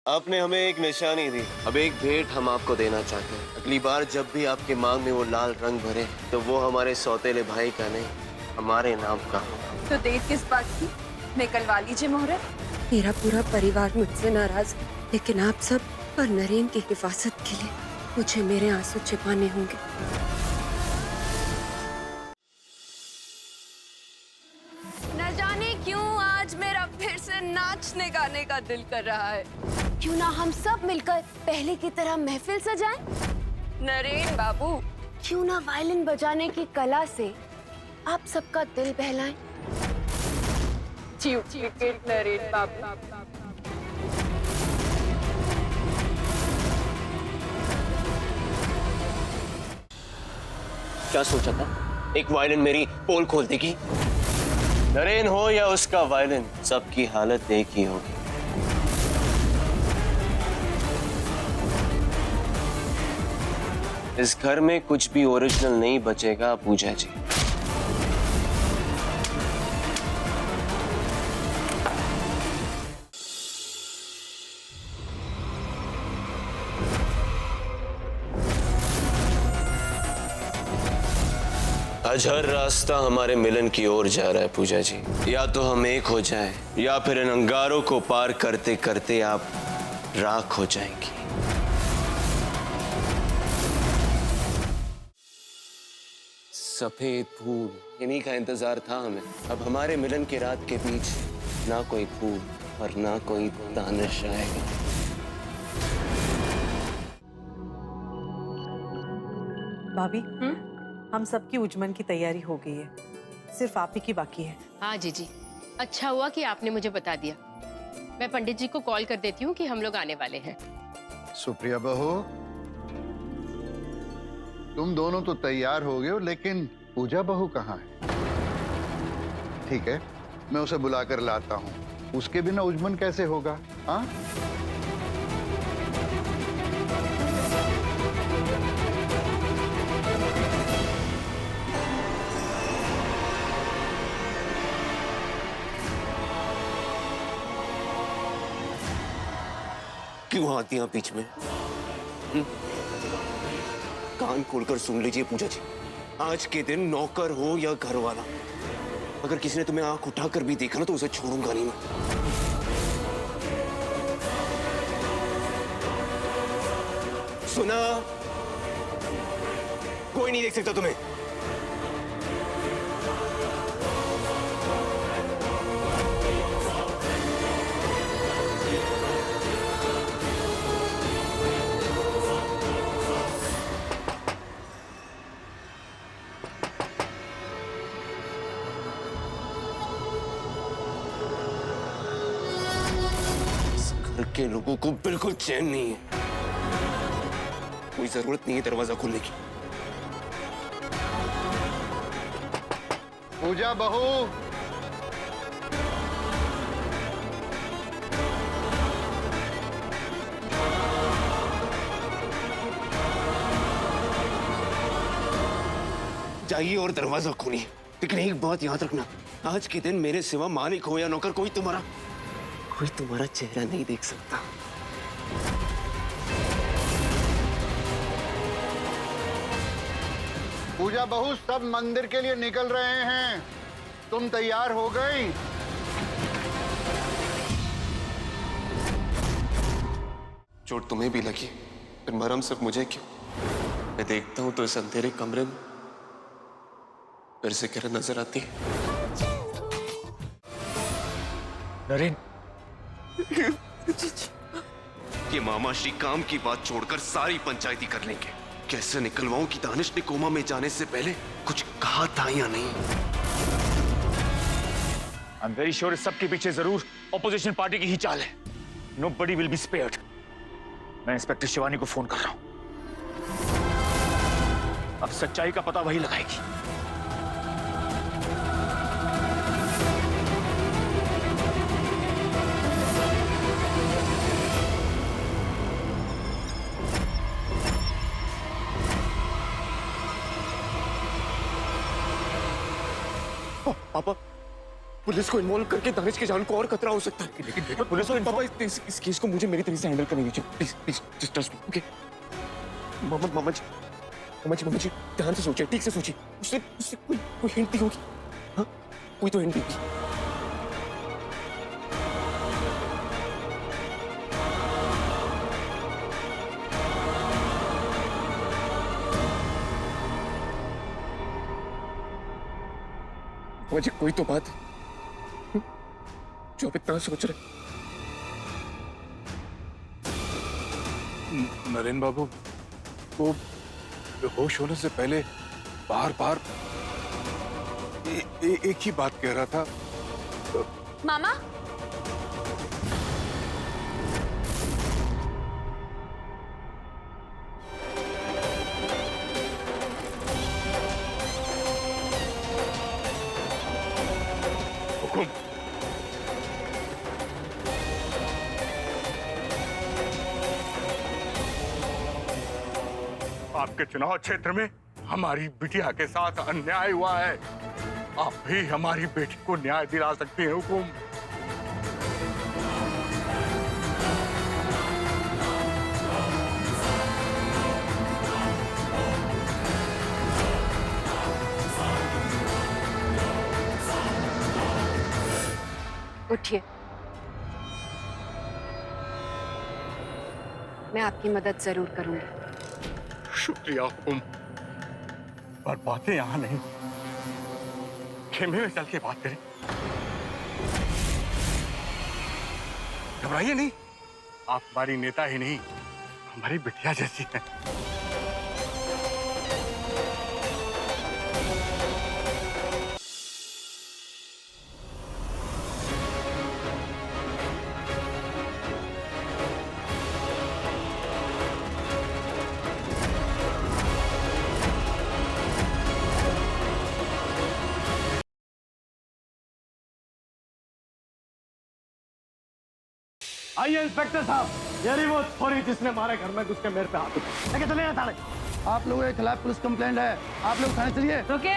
आपने हमें एक निशानी दी, अब एक भेंट हम आपको देना चाहते हैं। अगली बार जब भी आपके मांग में वो लाल रंग भरे तो वो हमारे सौतेले भाई का नहीं, हमारे नाम का होगा। तो देर किस बात की, निकलवा लीजिए मुहूर्त। मेरा पूरा परिवार मुझसे नाराज है, लेकिन आप सब और नरेन की हिफाजत के लिए मुझे मेरे आंसू छिपाने होंगे। न जाने क्यों आज मेरा फिर से नाचने गाने का दिल कर रहा है। क्यों ना हम सब मिलकर पहले की तरह महफिल सजाएं? नरेन बाबू, क्यों ना वायलिन बजाने की कला से आप सबका दिल बहलाएं? नरेन बाबू। क्या सोचा था? एक वायलिन मेरी पोल खोल देगी? नरेन हो या उसका वायलिन, सबकी हालत एक ही होगी। इस घर में कुछ भी ओरिजिनल नहीं बचेगा पूजा जी। आज हर रास्ता हमारे मिलन की ओर जा रहा है पूजा जी। या तो हम एक हो जाएं, या फिर इन अंगारों को पार करते करते आप राख हो जाएंगी। सफेद फूल, इन्हीं का इंतजार था हमें। अब हमारे मिलन की रात के बीच ना कोई फूल और ना कोई दानिश आएगा। भाभी, हम सबकी उजमन की तैयारी हो गई है, सिर्फ आप ही की बाकी है। हाँ जीजी, अच्छा हुआ कि आपने मुझे बता दिया। मैं पंडित जी को कॉल कर देती हूँ कि हम लोग आने वाले हैं। सुप्रिया बहू, तुम दोनों तो तैयार हो गए हो, लेकिन पूजा बहू कहाँ है? ठीक है, मैं उसे बुलाकर लाता हूँ। उसके बिना उजमन कैसे होगा? हाँ, क्यों आती हैं बीच में? कान खोलकर सुन लीजिए पूजा जी, आज के दिन नौकर हो या घर वाला, अगर किसी ने तुम्हें आंख उठाकर भी देखा ना तो उसे छोड़ूंगा नहीं मैं। सुना? कोई नहीं देख सकता तुम्हें। घर के लोगों को बिल्कुल चैन नहीं है। कोई जरूरत नहीं है दरवाजा खोलने की। पूजा बहू, जाइए और दरवाजा खोलिए, लेकिन एक बात याद रखना, आज के दिन मेरे सिवा मालिक हो या नौकर कोई तुम्हारा चेहरा नहीं देख सकता। पूजा बहू, सब मंदिर के लिए निकल रहे हैं। तुम तैयार हो गई? चोट तुम्हें भी लगी, फिर मरहम सिर्फ मुझे क्यों? मैं देखता हूं तो इस अंधेरे कमरे में फिर से किरण नजर आती है। नरेन, ये मामा श्री काम की बात छोड़कर सारी पंचायती कर लेंगे। कैसे निकलवाऊं कि दानिश ने कोमा में जाने से पहले कुछ कहा था या नहीं? आई एम वेरी श्योर इस सब के पीछे जरूर ऑपोजिशन पार्टी की ही चाल है। Nobody will be spared. मैं इंस्पेक्टर शिवानी को फोन कर रहा हूं। अब सच्चाई का पता वही लगाएगी। पापा, पुलिस को इन्वॉल्व करके दानिश की जान को और खतरा हो सकता है। लेकिन पुलिस को पापा इस केस को मुझे मेरी तरीके से हैंडल करने दीजिए, please please just trust me, okay? मामा जी ध्यान से सोचिए, ठीक से सोचिए। उससे कोई हिंट दी होगी, हाँ? कोई तो हिंट देगी। मुझे कोई तो बात है जो आप इतना सोच रहे। नरेन बाबू, वो बेहोश होने से पहले बार बार एक ही बात कह रहा था। मामा, हुकुम। आपके चुनाव क्षेत्र में हमारी बिटिया के साथ अन्याय हुआ है। आप भी हमारी बेटी को न्याय दिला सकते हैं, हुकुम। उठिए, मैं आपकी मदद जरूर करूंगी। शुक्रिया हुकुम, पर बातें यहां नहीं, खेमे में चल के बात करें। घबराइए नहीं, आप हमारी नेता ही नहीं, हमारी बिटिया जैसी हैं। आइए इंस्पेक्टर साहब, यही वो थोड़ी जिसने हमारे घर में घुस के मेरे पे हाथ उठाया। लेके चले थाने। आप लोगों के खिलाफ पुलिस कंप्लेंट है, आप लोग थाने चलिए। रुकिए।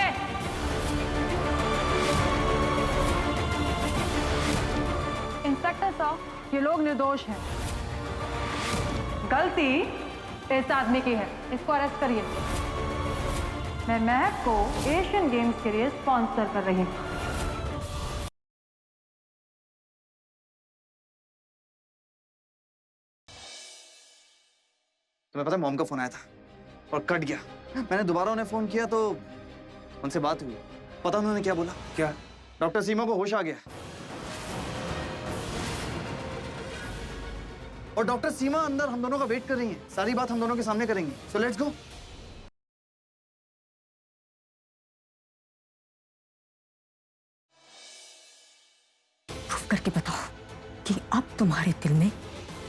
इंस्पेक्टर साहब, ये लोग निर्दोष हैं। गलती इस आदमी की है, इसको अरेस्ट करिए। मैं महक को एशियन गेम्स के लिए स्पॉन्सर कर रही हूँ। तुम्हें पता है मॉम का फोन आया था और कट गया। मैंने दोबारा उन्हें फोन किया तो उनसे बात हुई। पता उन्होंने क्या बोला? क्या? डॉक्टर सीमा को होश आ गया और डॉक्टर सीमा अंदर हम दोनों का वेट कर रही हैं। सारी बात हम दोनों के सामने करेंगे। So let's go. प्रूफ करके बताओ कि अब तुम्हारे दिल में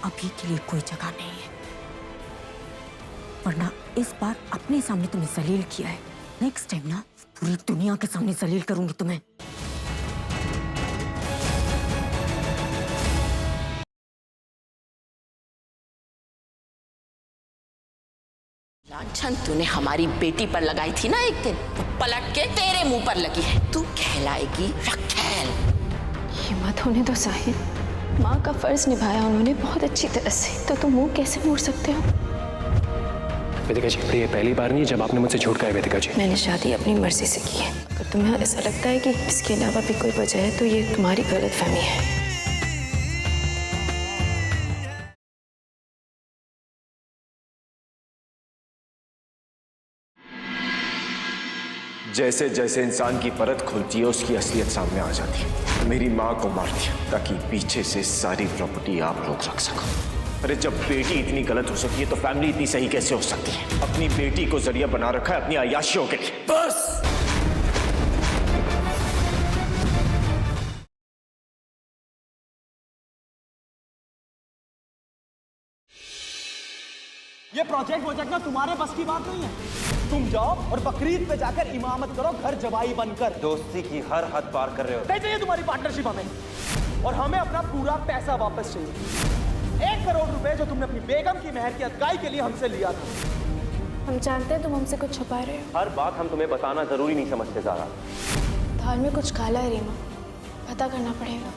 अभी के लिए कोई जगह नहीं है, वरना इस बार अपने सामने तुम्हें जलील किया है, नेक्स्ट टाइम ना पूरी दुनिया के सामने जलील करूंगी तुम्हें। लांछन तूने हमारी बेटी पर लगाई थी ना एक दिन, वो पलट के तेरे मुंह पर लगी है। तू कहलाएगी रखेल। हिम्मत होने दो साहिल, माँ का फर्ज निभाया उन्होंने बहुत अच्छी तरह से, तो तुम मुंह कैसे मोड़ सकते हो? वेदिका जी, ये पहली बार नहीं जब आपने मुझसे झूठ कहा है। वेदिका जी, मैंने शादी अपनी मर्जी से की है। अगर तुम्हें ऐसा लगता है कि इसके अलावा भी कोई वजह है तो ये तुम्हारी गलतफहमी है। जैसे जैसे इंसान की परत खुलती है उसकी असलियत सामने आ जाती है। मेरी माँ को मार दिया ताकि पीछे से सारी प्रॉपर्टी आप लोग रख सको। अरे जब बेटी इतनी गलत हो सकती है तो फैमिली इतनी सही कैसे हो सकती है? अपनी बेटी को जरिया बना रखा है अपनी अय्याशियों के लिए। बस ये प्रोजेक्ट ना तुम्हारे बस की बात नहीं है। तुम जाओ और बकरीद पे जाकर इमामत करो घर जवाई बनकर। दोस्ती की हर हद पार कर रहे हो। नहीं चाहिए तुम्हारी पार्टनरशिप हमें, और हमें अपना पूरा पैसा वापस चाहिए। 1 करोड़ रुपए जो तुमने अपनी बेगम की मेहर की अदगाई के लिए हमसे लिया था। हम जानते हैं तुम हमसे कुछ छुपा रहे हो। हर बात हम तुम्हें बताना जरूरी नहीं समझते ज़ारा। दाल में कुछ काला है रीमा, पता करना पड़ेगा।